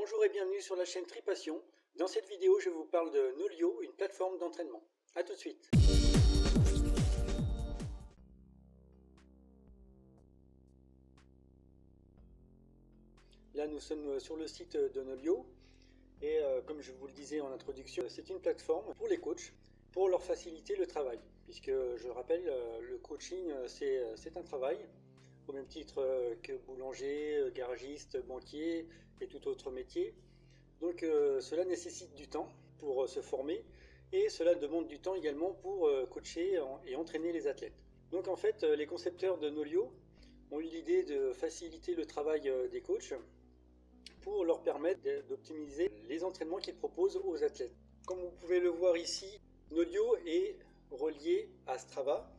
Bonjour et bienvenue sur la chaîne Tripassion. Dans cette vidéo, je vous parle de Nolio, une plateforme d'entraînement. A tout de suite. Là, nous sommes sur le site de Nolio et comme je vous le disais en introduction, c'est une plateforme pour les coachs pour leur faciliter le travail. Puisque je rappelle, le coaching, c'est un travail au même titre que boulanger, garagiste, banquier et tout autre métier. Donc cela nécessite du temps pour se former et cela demande du temps également pour coacher et entraîner les athlètes. Donc en fait, les concepteurs de Nolio ont eu l'idée de faciliter le travail des coachs pour leur permettre d'optimiser les entraînements qu'ils proposent aux athlètes. Comme vous pouvez le voir ici, Nolio est relié à Strava,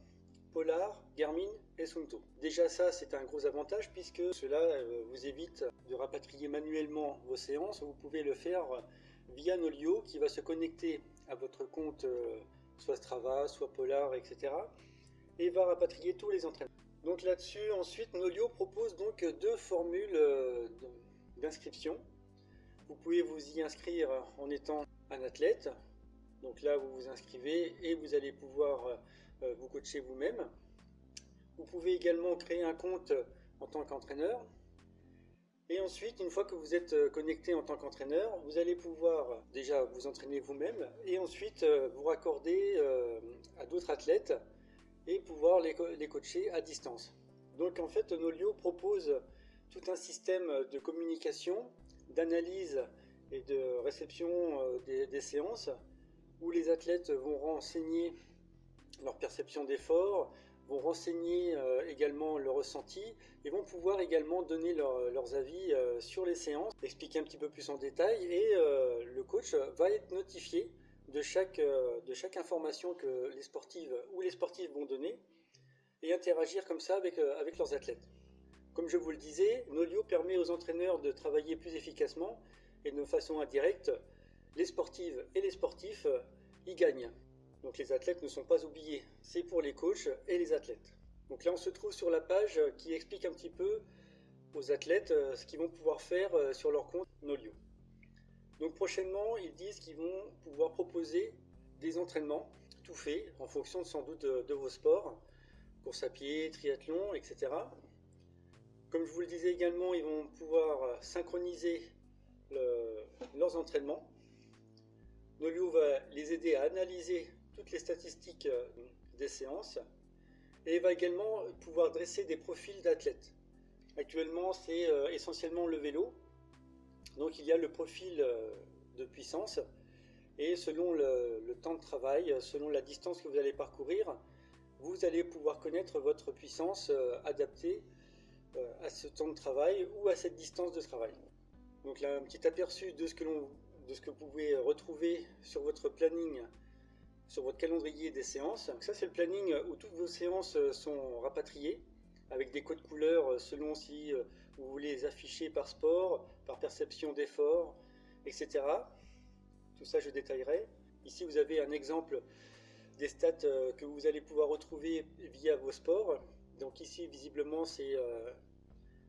Polar, Garmin et Suunto. Déjà ça, c'est un gros avantage puisque cela vous évite de rapatrier manuellement vos séances. Vous pouvez le faire via Nolio qui va se connecter à votre compte soit Strava, soit Polar, etc. et va rapatrier tous les entraînements. Donc là-dessus, ensuite, Nolio propose donc deux formules d'inscription. Vous pouvez vous y inscrire en étant un athlète. Donc là, vous vous inscrivez et vous allez pouvoir vous coacher vous-même. Vous pouvez également créer un compte en tant qu'entraîneur. Et ensuite, une fois que vous êtes connecté en tant qu'entraîneur, vous allez pouvoir déjà vous entraîner vous-même et ensuite vous raccorder à d'autres athlètes et pouvoir les coacher à distance. Donc en fait, Nolio propose tout un système de communication, d'analyse et de réception des séances où les athlètes vont renseigner leur perception d'effort, vont renseigner également leur ressenti et vont pouvoir également donner leurs avis sur les séances, expliquer un petit peu plus en détail et le coach va être notifié de chaque information que les sportives ou les sportifs vont donner et interagir comme ça avec leurs athlètes. Comme je vous le disais, Nolio permet aux entraîneurs de travailler plus efficacement et de façon indirecte. Les sportives et les sportifs y gagnent. Donc les athlètes ne sont pas oubliés. C'est pour les coachs et les athlètes. Donc là on se trouve sur la page qui explique un petit peu aux athlètes ce qu'ils vont pouvoir faire sur leur compte Nolio. Donc prochainement ils disent qu'ils vont pouvoir proposer des entraînements tout faits en fonction sans doute de vos sports, course à pied, triathlon, etc. Comme je vous le disais également, ils vont pouvoir synchroniser leurs entraînements. Nolio va les aider à analyser toutes les statistiques des séances et va également pouvoir dresser des profils d'athlètes. Actuellement, c'est essentiellement le vélo. Donc il y a le profil de puissance et selon le temps de travail, selon la distance que vous allez parcourir, vous allez pouvoir connaître votre puissance adaptée à ce temps de travail ou à cette distance de travail. Donc là, un petit aperçu de ce que vous pouvez retrouver sur votre planning, sur votre calendrier des séances. Donc ça, c'est le planning où toutes vos séances sont rapatriées avec des codes couleurs selon si vous voulez les afficher par sport, par perception d'effort, etc. Tout ça, je détaillerai. Ici, vous avez un exemple des stats que vous allez pouvoir retrouver via vos sports. Donc ici, visiblement, c'est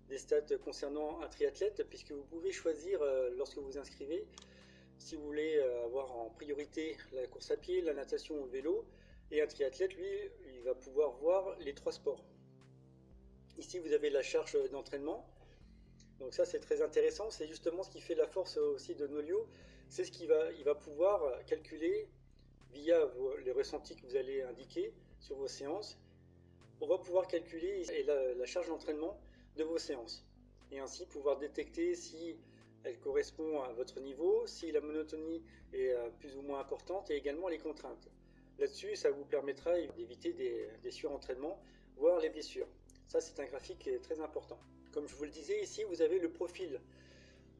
des stats concernant un triathlète, puisque vous pouvez choisir lorsque vous inscrivez si vous voulez avoir en priorité la course à pied, la natation ou le vélo, et un triathlète, lui, il va pouvoir voir les trois sports. Ici, vous avez la charge d'entraînement. Donc ça, c'est très intéressant. C'est justement ce qui fait la force aussi de Nolio. C'est ce qu'il va pouvoir calculer via les ressentis que vous allez indiquer sur vos séances. On va pouvoir calculer la charge d'entraînement de vos séances et ainsi pouvoir détecter si elle correspond à votre niveau, si la monotonie est plus ou moins importante et également les contraintes. Là-dessus, ça vous permettra d'éviter des surentraînements, voire les blessures. Ça, c'est un graphique qui est très important. Comme je vous le disais, ici, vous avez le profil.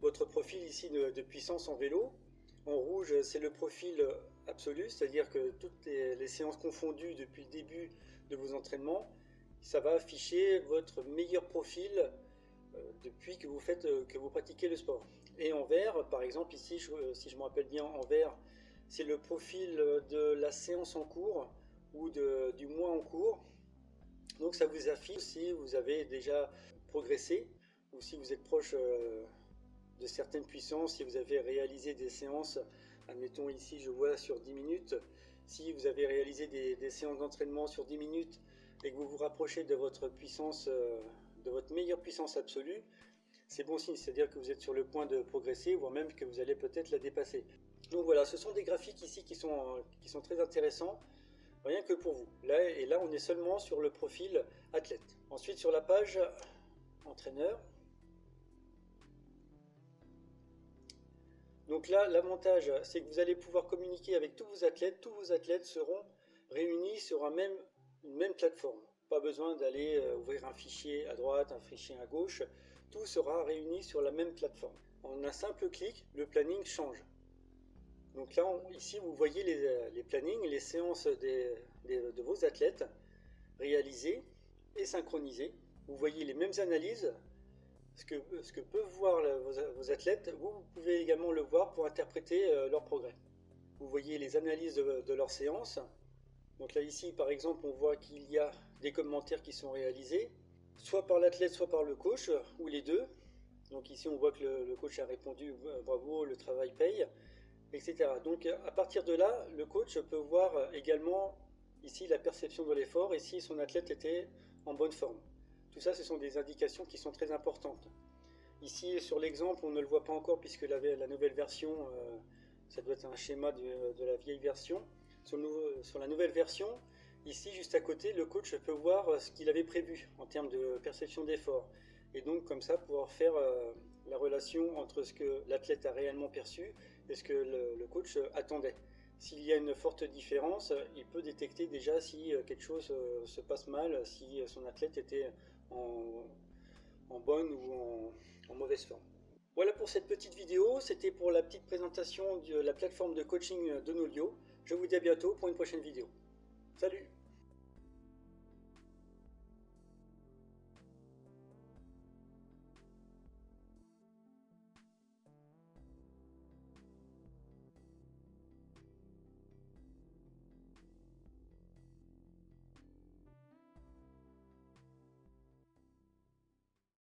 Votre profil ici de puissance en vélo. En rouge, c'est le profil absolu, c'est-à-dire que toutes les séances confondues depuis le début de vos entraînements, ça va afficher votre meilleur profil depuis que vous pratiquez le sport. Et en vert, par exemple, ici, si je me rappelle bien, en vert, c'est le profil de la séance en cours ou du mois en cours. Donc ça vous affiche si vous avez déjà progressé ou si vous êtes proche de certaines puissances. Si vous avez réalisé des séances, admettons ici je vois sur 10 minutes, si vous avez réalisé des séances d'entraînement sur 10 minutes et que vous vous rapprochez de votre puissance, de votre meilleure puissance absolue, c'est bon signe, c'est-à-dire que vous êtes sur le point de progresser, voire même que vous allez peut-être la dépasser. Donc voilà, ce sont des graphiques ici qui sont très intéressants, rien que pour vous. Là, on est seulement sur le profil athlète. Ensuite, sur la page entraîneur. Donc là, l'avantage, c'est que vous allez pouvoir communiquer avec tous vos athlètes. Tous vos athlètes seront réunis sur une même plateforme. Pas besoin d'aller ouvrir un fichier à droite, un fichier à gauche. Tout sera réuni sur la même plateforme. En un simple clic, le planning change. Donc là, ici, vous voyez les plannings, les séances de vos athlètes réalisées et synchronisées. Vous voyez les mêmes analyses. Ce que peuvent voir vos athlètes, vous pouvez également le voir pour interpréter leur progrès. Vous voyez les analyses de leurs séances. Donc là, ici, par exemple, on voit qu'il y a des commentaires qui sont réalisés, soit par l'athlète, soit par le coach, ou les deux. Donc ici, on voit que le coach a répondu « bravo, le travail paye », etc. Donc à partir de là, le coach peut voir également ici la perception de l'effort et si son athlète était en bonne forme. Tout ça, ce sont des indications qui sont très importantes. Ici, sur l'exemple, on ne le voit pas encore puisque la nouvelle version, ça doit être un schéma de la vieille version. Sur la nouvelle version, ici, juste à côté, le coach peut voir ce qu'il avait prévu en termes de perception d'effort. Et donc, comme ça, pouvoir faire la relation entre ce que l'athlète a réellement perçu et ce que le coach attendait. S'il y a une forte différence, il peut détecter déjà si quelque chose se passe mal, si son athlète était en bonne ou en mauvaise forme. Voilà pour cette petite vidéo, c'était pour la petite présentation de la plateforme de coaching de Nolio. Je vous dis à bientôt pour une prochaine vidéo. Salut!